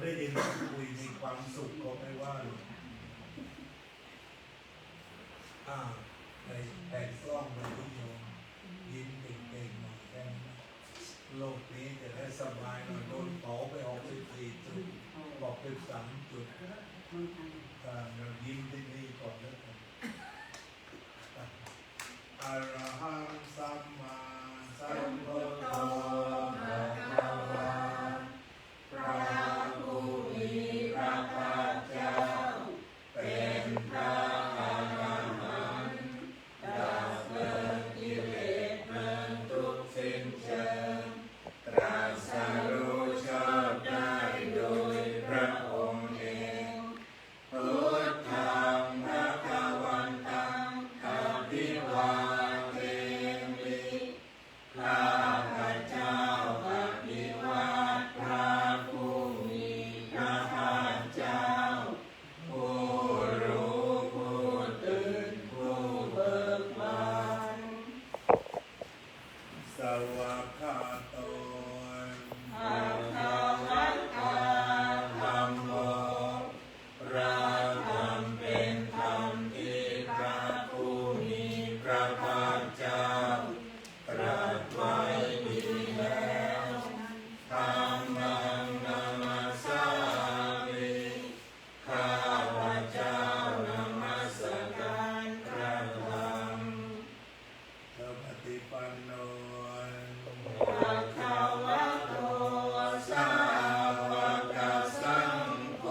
ได้ยินคุยมีความสุขก็ไม่ว่าหรอกในแผ่นกล้องมันนิยมยิ้มเก่งๆหน่อยแค่นี้โลกนี้จะได้สบายหน่อยโดนเผาไป64 จุดบอก13 จุดเรายิ้มที่นี่ก่อนแล้วกันอรหังสัมมาสัมพุทโธภะคะวะพระผู้มีพระภาคเจ้าเป็นพระอรหันต์ดับเพลิงกิเลสเพลิงทุกข์สิ้นเชิงตรัสรู้ชอบได้โดยพระองค์เองพุทธังภคะวันตังอภิวาเทมิข้าพเจ้าอภิวาทพระผู้มีพระภาคเจ้าผู้รู้ผู้ตื่นผู้เบิกบานสวากขาโตอะระหะโตธัมโมพระธรรมเป็นธรรมที่พระผู้มีพระภาคเจ้าตรัสไว้ดีแล้วธัมมังนัมมัสสามิข้าพเจ้านมัสการพระธรรมปฏิปันโนภะคะวะโตสาวกสังโฆ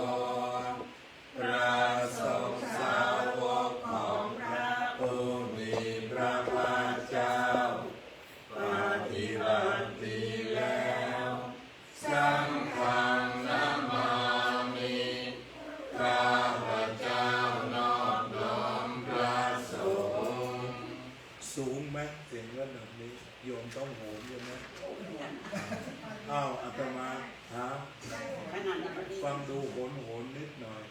พระสงฆ์สาวกของพระผู้มีพระภาคเจ้าปฏิบัติดีแล้วสังฆังนะมามิข้าพเจ้านอบน้อมพระสงฆ์สูงไหมเสียงระดับนี้โยมต้องโหนใช่ไหมอาตมาฟังดูโหนนิดหน่อย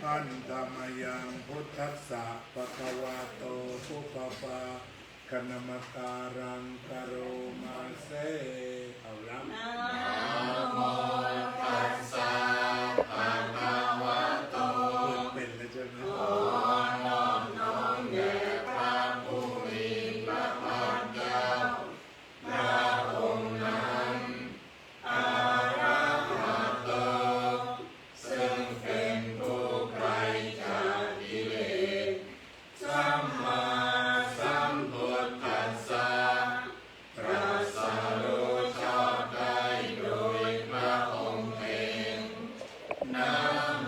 ท่านธรรมยังพุทธัสสะปะคะวะโตภุพพะคณมการังกโรมาเซเอาละนะโมตัสสะภะคะวะโตเป็นแล้วใช่ไหมน้อมแด่พระผู้มีพระภาคเจ้าพระองค์นั้นอรหันโตซึ่งเป็นผู้ไกลจากกิเลสสัมมาสัมพุทธัสสะตรัสรู้ชอบได้โดยพระองค์เองนะโม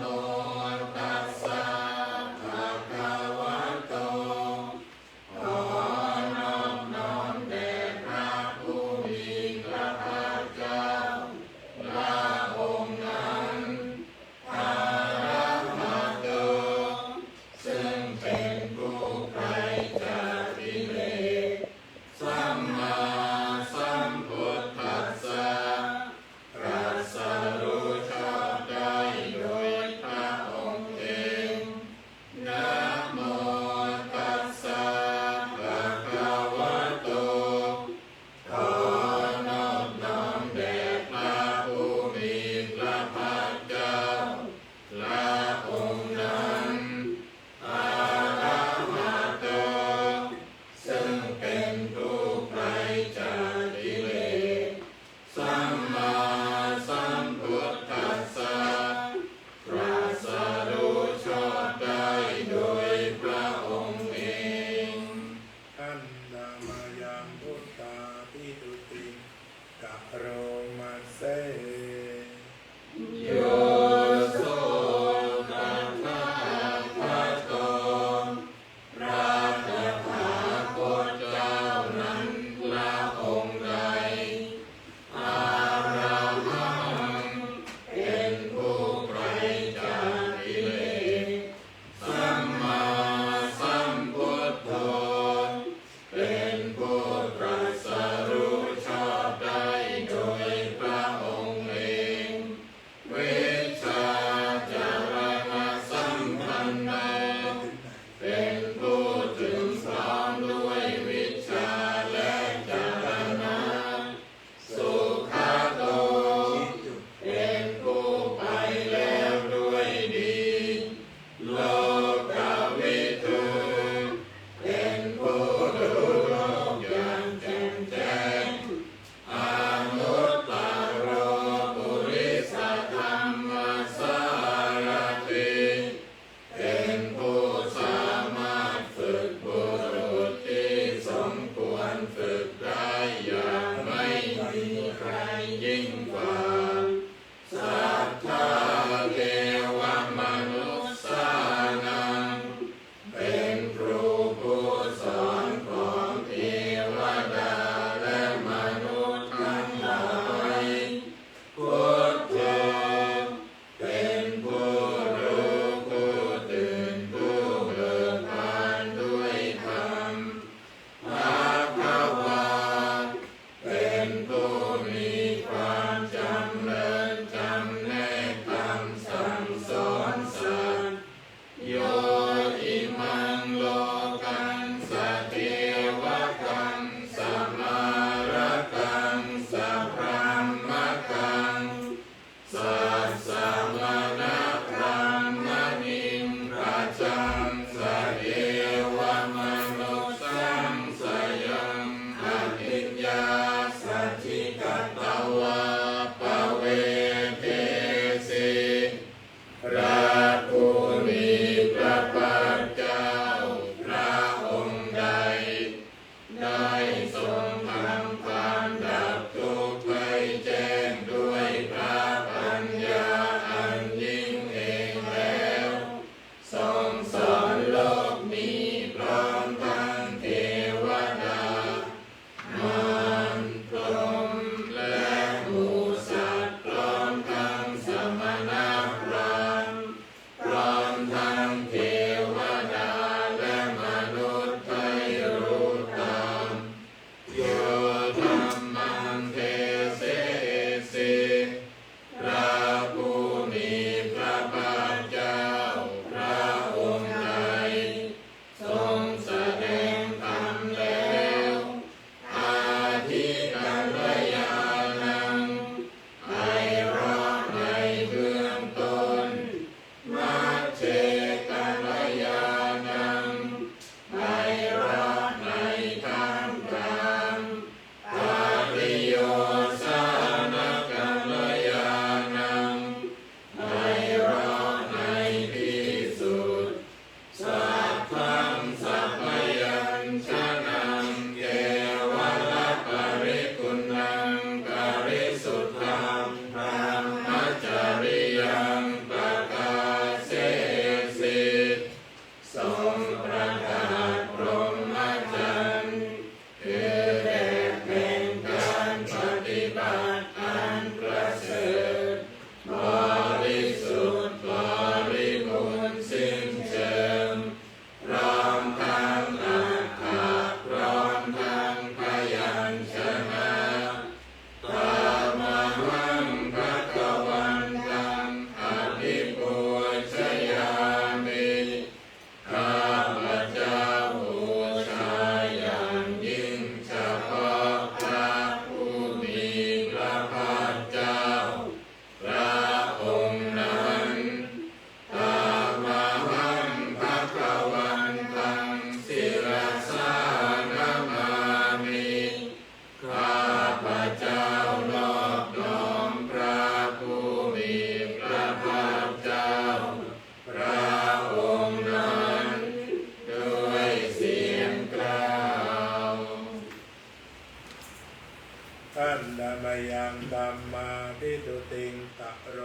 ภิตุติงตะโร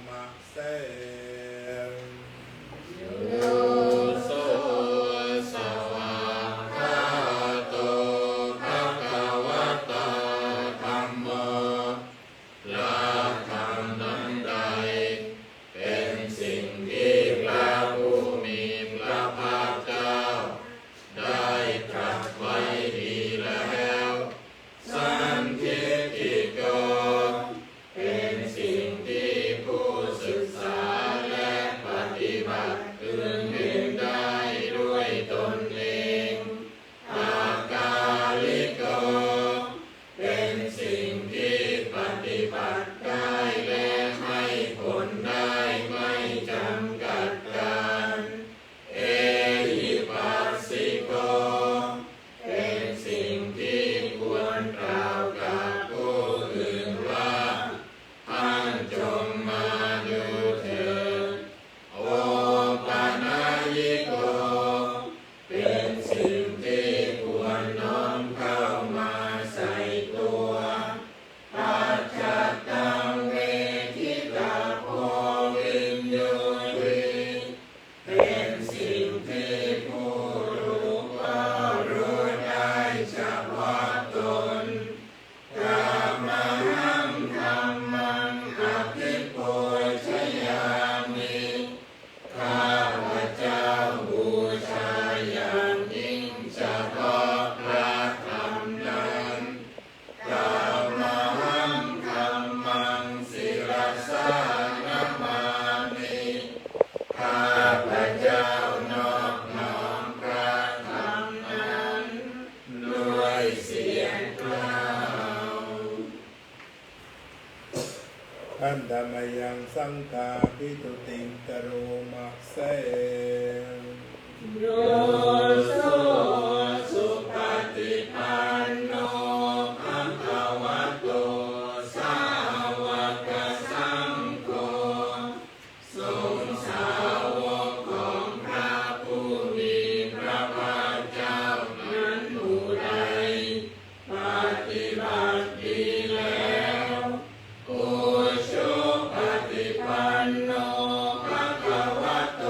มะเสโยโสสวากขาโตภะคะวะโตธัมโมหลักธรรมนั้นใดเป็นสิ่งที่พระผู้มีพระภาคเจ้าได้ตรัสไว้ดีแล้วสันทิฏฐิโกเป็นสิ่งที่ผู้ศึกษาและปฏิบัติพึงเห็นได้ด้วยตนเองอากาลิโกเป็นสิ่งที่ปฏิบัติได้และให้ผลได้ไม่จำกัดการเอหิปัสสิโกเป็นสิ่งที่ควรกล่าวกับผู้อื่นว่าท่านจงมาดูเถิดโอปานายิโกเป็นสิ่งที่ควรน้อมเข้ามาใส่ตัวปัจจัตตังเวทิตาโพวิญโยวิเป็นสิ่งที่ผู้รู้ก็รู้ได้เฉพาะตนกามหังธัมมังอภิปูชยามิข้าพเจ้าบูชาอย่างยิ่งเฉพาะพระธรรมนั้นกามหังธัมมังศิรสานะมามิข้าพเจ้านอบน้อมพระธรรมนั้นด้วยเสียงกล่าวท่านธรรมยังสังฆาภิตุติงกโรมะเสโยโสสุปฏิปันโนภะคะวะโตสาวกสังโฆสงฆ์สาวกของพระผู้มีพระภาคเจ้านั้นผู้ใดปฏิบัติดีแล้วอุชุปฏิปันโนภะคะวะโต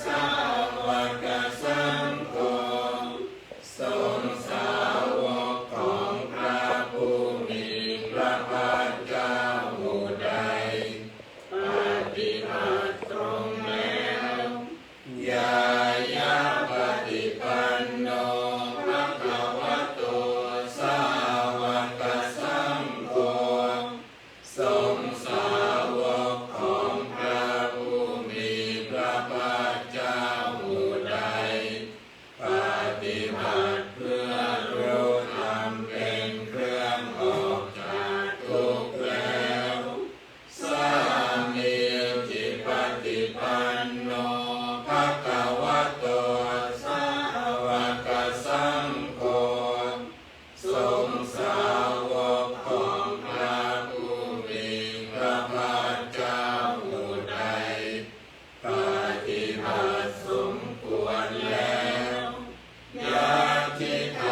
สาวกสังโฆสงฆ์สาวกของพระผู้มีพระภาคเจ้าผู้ใดปฏิบัติตรงแล้วยายาปฏิปันโนภะคะวะโตสาวกสังโฆสงฆ์สาวกของพระผู้มีพระภาคเจ้าผู้ใดปฏิบัติเพื่อรู้ธรรมเป็นเครื่องออกจากทุกข์แล้วสามีจิปฏิปันโนภะคะวะโตสาวกสังโฆสงฆ์สาวกของพระผู้มีพระภาคเจ้าผู้ใดปฏิบัติสมควรแล้วยาทิท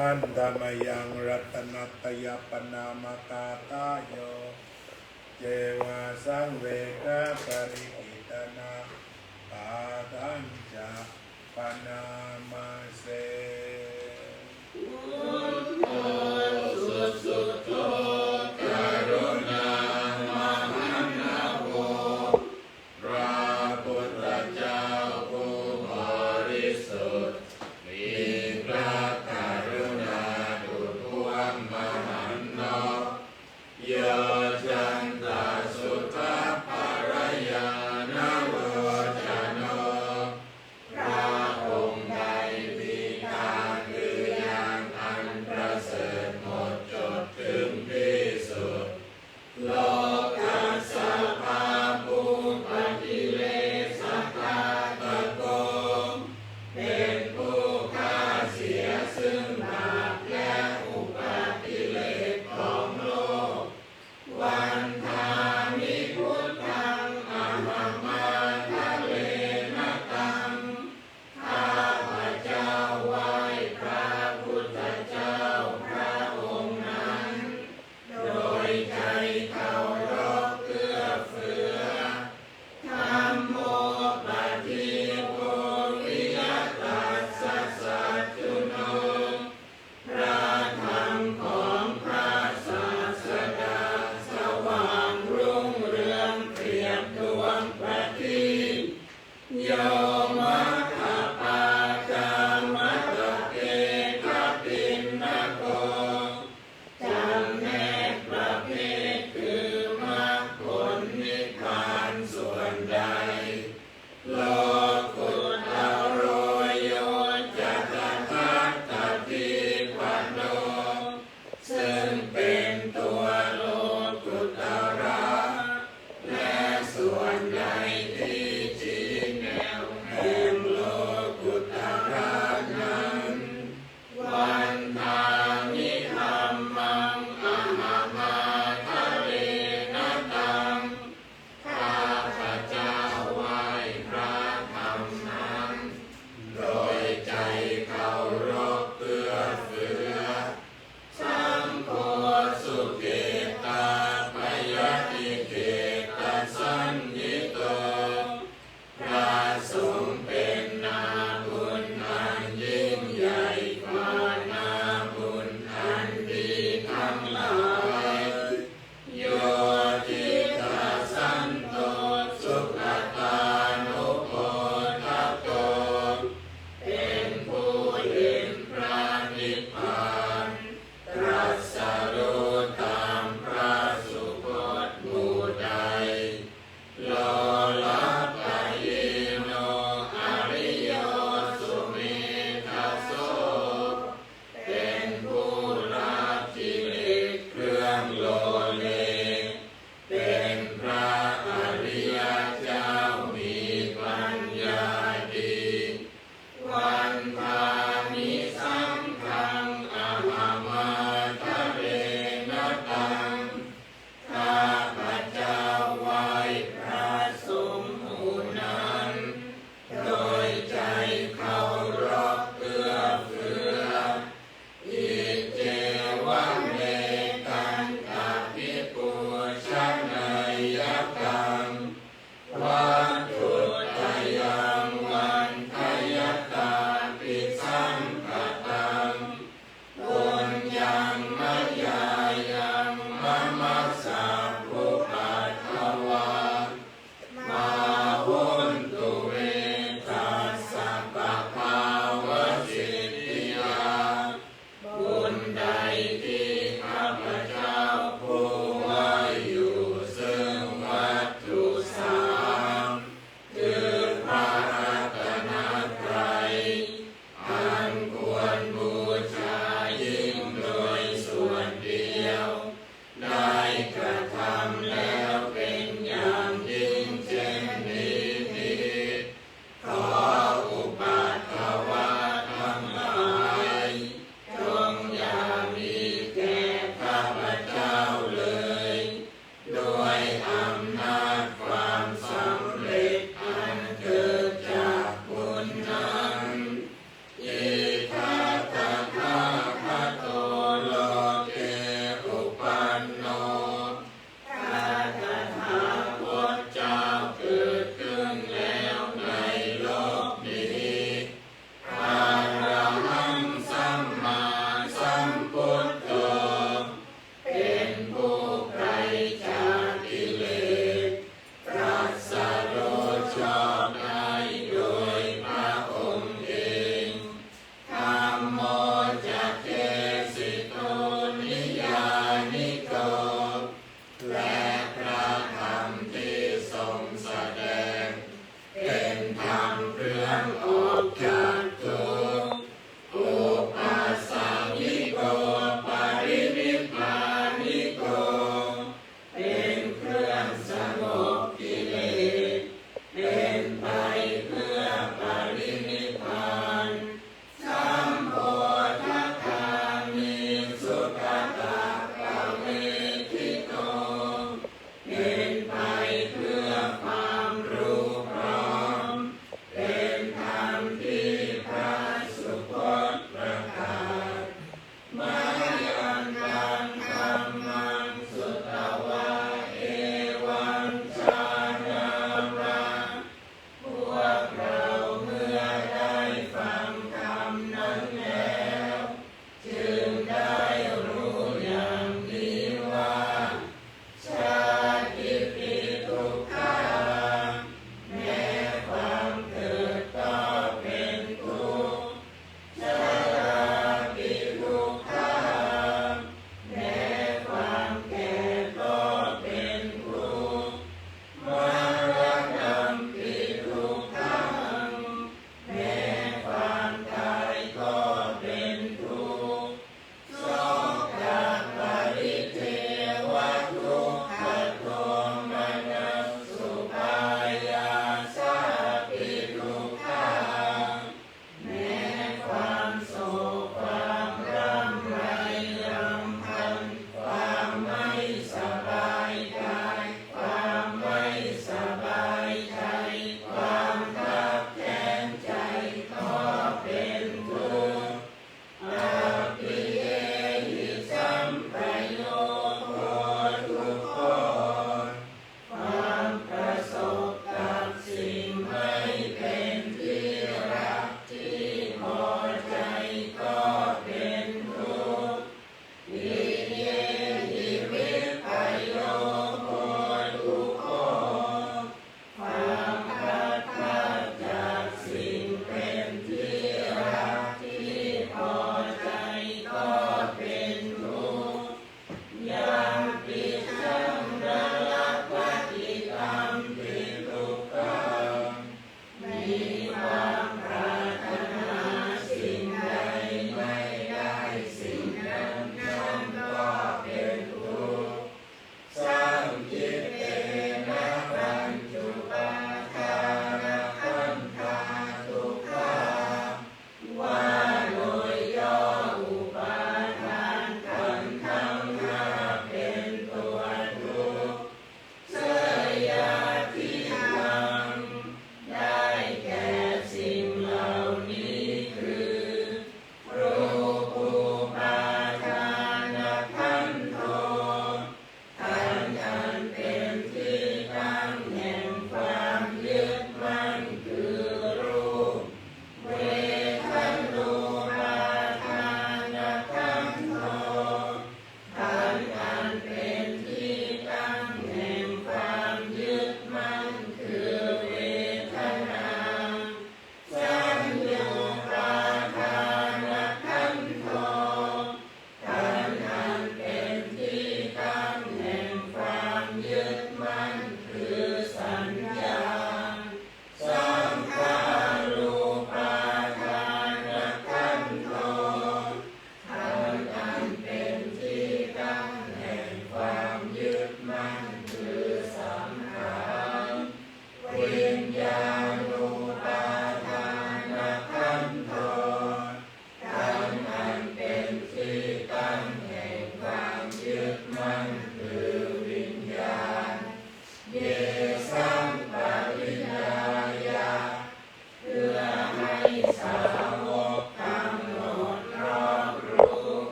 อันธรรมยังรัตนัตยปนามกาตาโยเจวาสังเวกะปริกิตนาปาทัญจะปนามาเสพ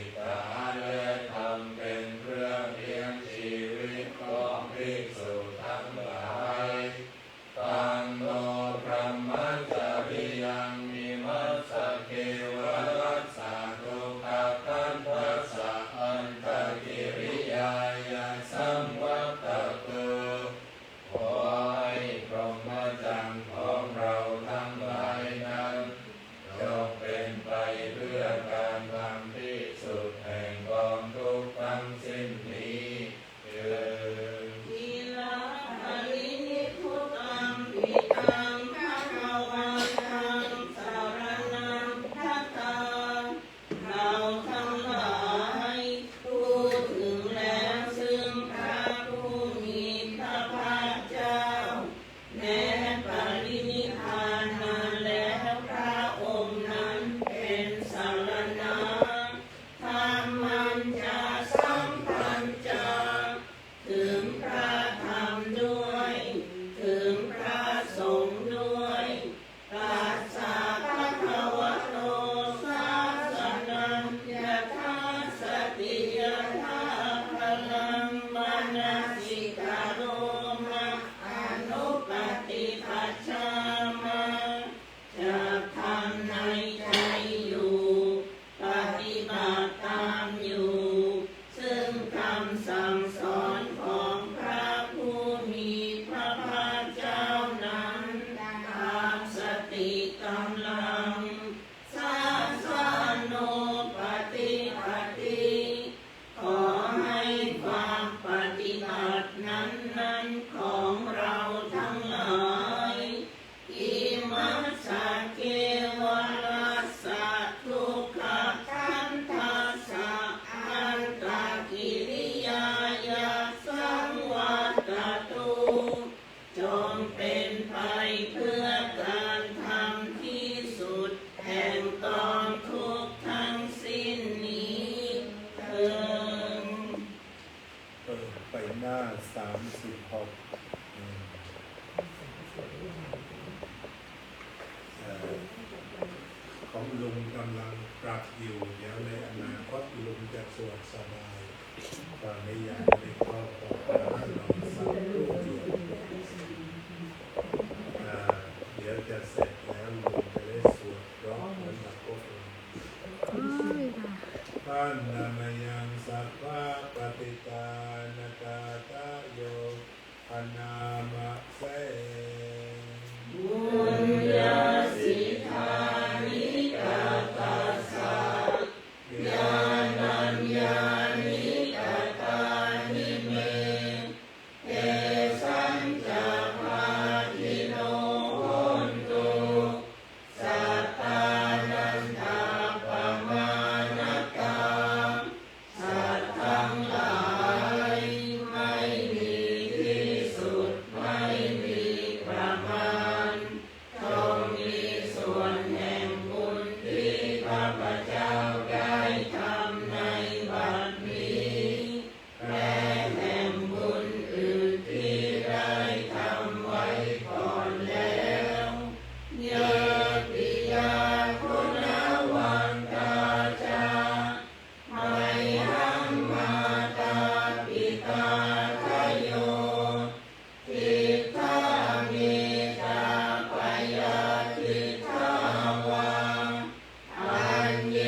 กขาและธรรมเป็นเครื่องเลี้ยงชีวิตของภิกษุทั้งหลายตังโนพรหมจาริยังมิมัสสะเกวรัสสะทุกขคันธัสสะอันตกิริยายาสัมวัตตุขอให้พรหมจรรย์ของเราทั้งหลายนั้นจงเป็นไปเพื่อการทำที่สุดแห่งกองทุกข์ทั้งสิ้นนี้เถิดทีละปรินิพพุตังปิตังภะคะวันตังสารนังคัจฉาเราทั้งหลายพูดถึงแล้วซึ่งพระผู้มีพระภาคเจ้าแม้ปรินิพพานนานแล้วพระองค์นั้นเป็นสารณะธรรมันจะสัมพันธ์จาถึงพระธรรมด้วยถึงพระสงฆ์ด้วยตัสสะภะคะวะโตสาวกนังยะถาสติยะถาพลังมนัสสิกาโรมะอนุปฏิปัชฌามะจะทำในใจอยู่ปฏิบัติตามอยู่ซึ่งคำสั่งสอนของพระผู้มีพระภาคเจ้านั้นตามสติกำลังสาสานโนปฏิปติขอให้ความปฏิบัตินั้นของเราทั้งหลายอิมัสสะเกวรัสสะทุกขคันธัสสะอันตกิริยายาสังวัตตุจงเป็นไปเพื่อการทำที่สุดแห่งกองทุกข์ทั้งสิ้นนี้เถิด เปิดไปหน้า36ของลุงกำลังปรับอยู่เดี๋ยวในอนาคตลุงจะสวดสบายตอนนี้ยังไม่เข้าปกติลองสักครู่เดียวเดี๋ยวจะเสร็จแล้วลุงจะได้สวดร้องเหมือนกับพวกเราท่านนามายังสัพพะปฏิตานกาตะโยอานามะเสบุญญาสิทธานิกาตัสสะญาณัญญานิกาตานิเมเตสัญจภาทิโนโหนตุสัตตานันทาปมานกาสัตว์ทั้งหลายไม่มีที่สุดไม่มีประมาณจงมีส่วนแห่งบุญที่ข้าพเจ้าได้ทำในบัดนี้และแห่งบุญอื่นที่ได้ทำไว้ก่อนแล้วยะติยาคุณวันตาจาไมหังมาตาปิตาทะโยทิฏฐามิตาปยาทิฏฐาวาอันเย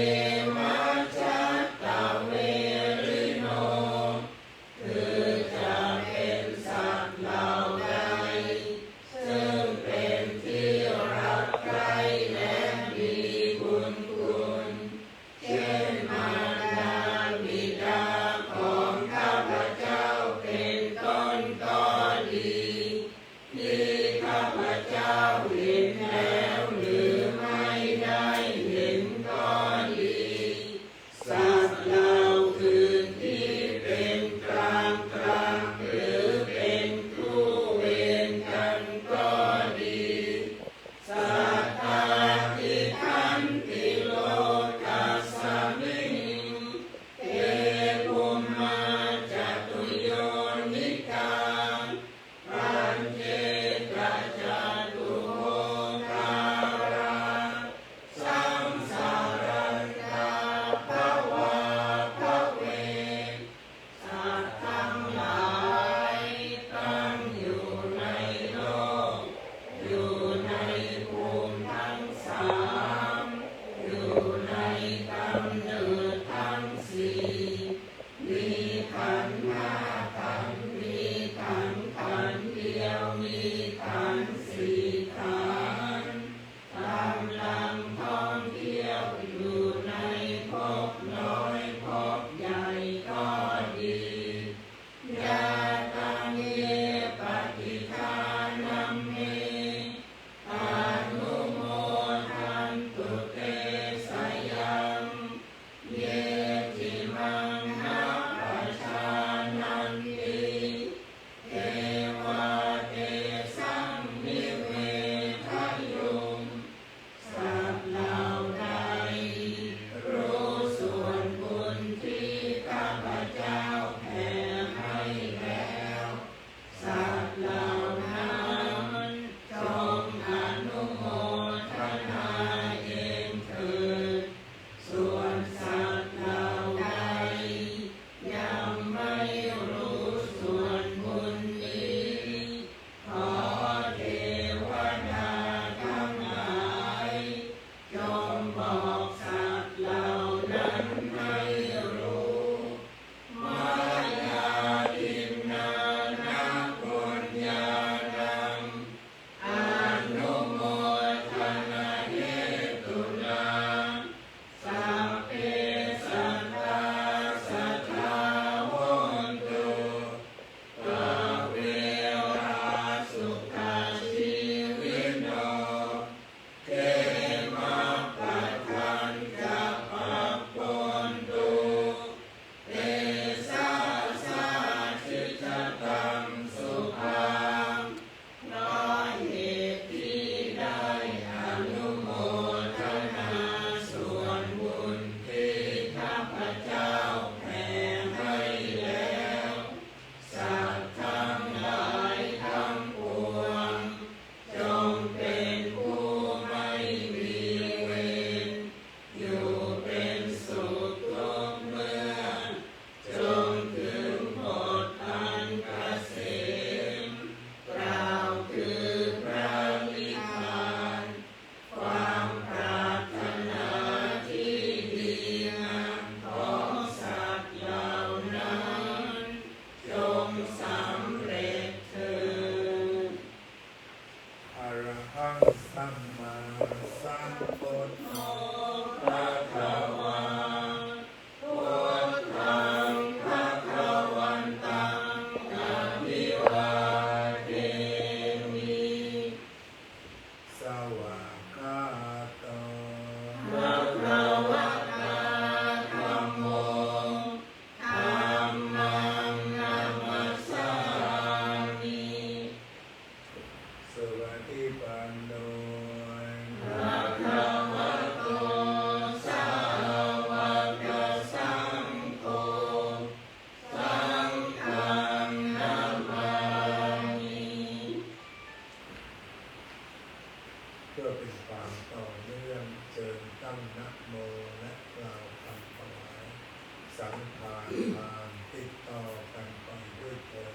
ทานติดต่อกันไปด้วยเถิด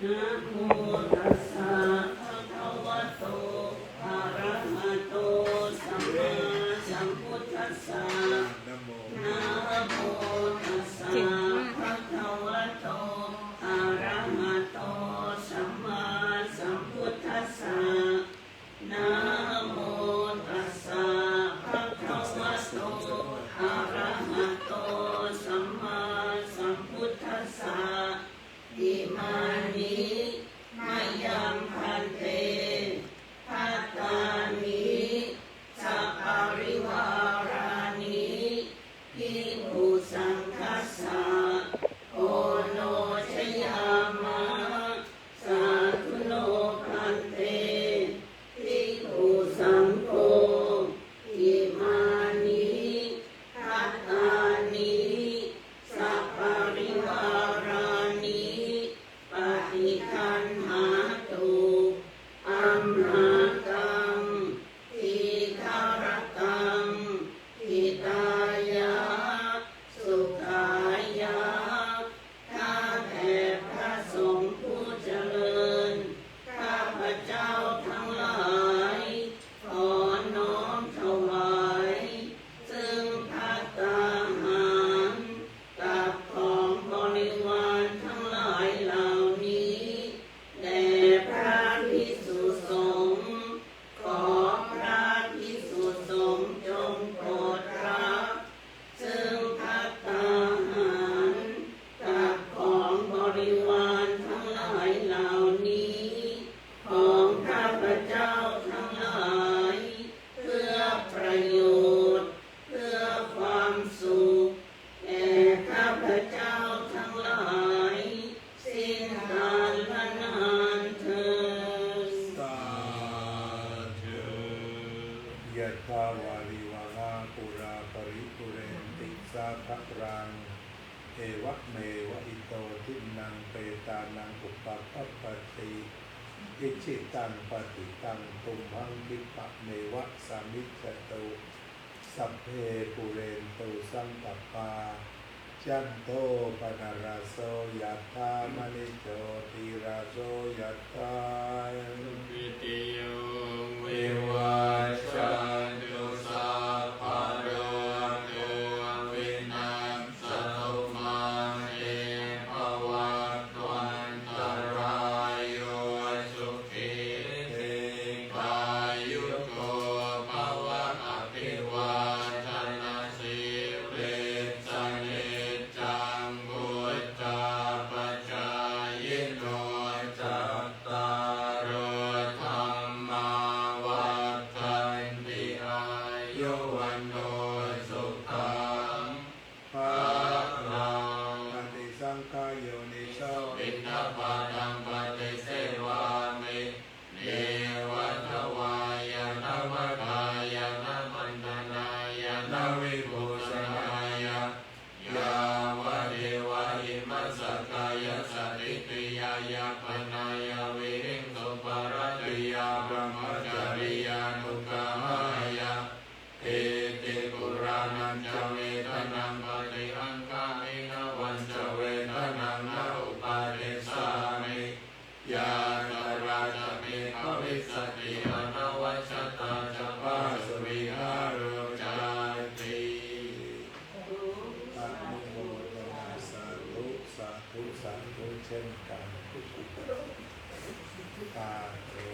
นะโมตัสสะภะคะวะโตอะระหะโตสัมมาสัมพุทธัสสะ นะโม นะโมตัสสะภะคะวะโตอะระหะโตสัมมาสัมพุทธัสสะนะโมตัสสะภะคะวะโตอะระหะโตสัมมาสัมพุทธัสสะอิมานิมายังพันเตภัตตานิสัพปริวารานิภิกขุสังคัสสะโอโนชยามะสาธุโนพันเตภิกขุสังโฆอิมานิภัตตานิสัพปริวารานิปฏิคันหาตุอัมหากังทีฆารตังทิตายะสุขายะข้าแต่พระสงฆ์ผู้เจริญข้าพเจ้าทั้งหลายขอน้อมถวายซึ่งภัตตาหารกับของบริวารทั้งหลายเหล่านี้แด่พระภิกษุสงฆ์ขอพระภิกษุสงฆ์จงโปรดรับซึ่งภัตตาหารกับของบริวารทั้งหลายเหล่านี้ของข้าพเจ้าทั้งหลายเพื่อประโยชน์เพื่อความสุขแก่ข้าพเจ้าทั้งหลายสิ้นกาลนานเถิด สาธุยะถาวาริวหาปุราปริปุเรนติสาภรังเอวะเมวะอิโตทินังเปตานังอุปปัปปติอิจิตังปฏิตังตุมหังคิปะเมวะสามิจจตุสัพเพปุเรนตุสังกปปาจันโทปนารโสยะถามณิโชติราโสยะถา วิติโยวิวัชชันตุสัพพะโรโควินัสสตุมาเตภวัตวันตรายโยสุขิติกายุโกภวะอภิวาทนาสิริสนิจจังพุทธาปัจจายโนจัตตารโอธรรมาวัฏันติอายุวันโนสุขังภะลัง ปฏิสังขายโยนิโส ปิณปาตังปฏิเสวามิเนวัฏวายะนวกายะนมันตนายะนวิภูชนายะยาวะเดวะอิมัสสกายะสติติยายะปนายะวิริงสุปารติยาบรมจาริยานุกามายะเอติปุรานันจะเวทนังปฏิอังคามินวันจะเวทนังนาอุปาเดสามิยาตราจะมีภวิสติอนวัชตาจะปาสุวิหารุจาติ อนุโมทนาสาธุสาธุสาธุเช่นกันสาธุ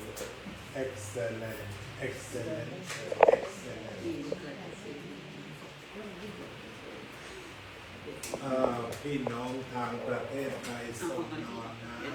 excellent excellent excellent พี่น้องทางประเทศไทยส่งนอนนะ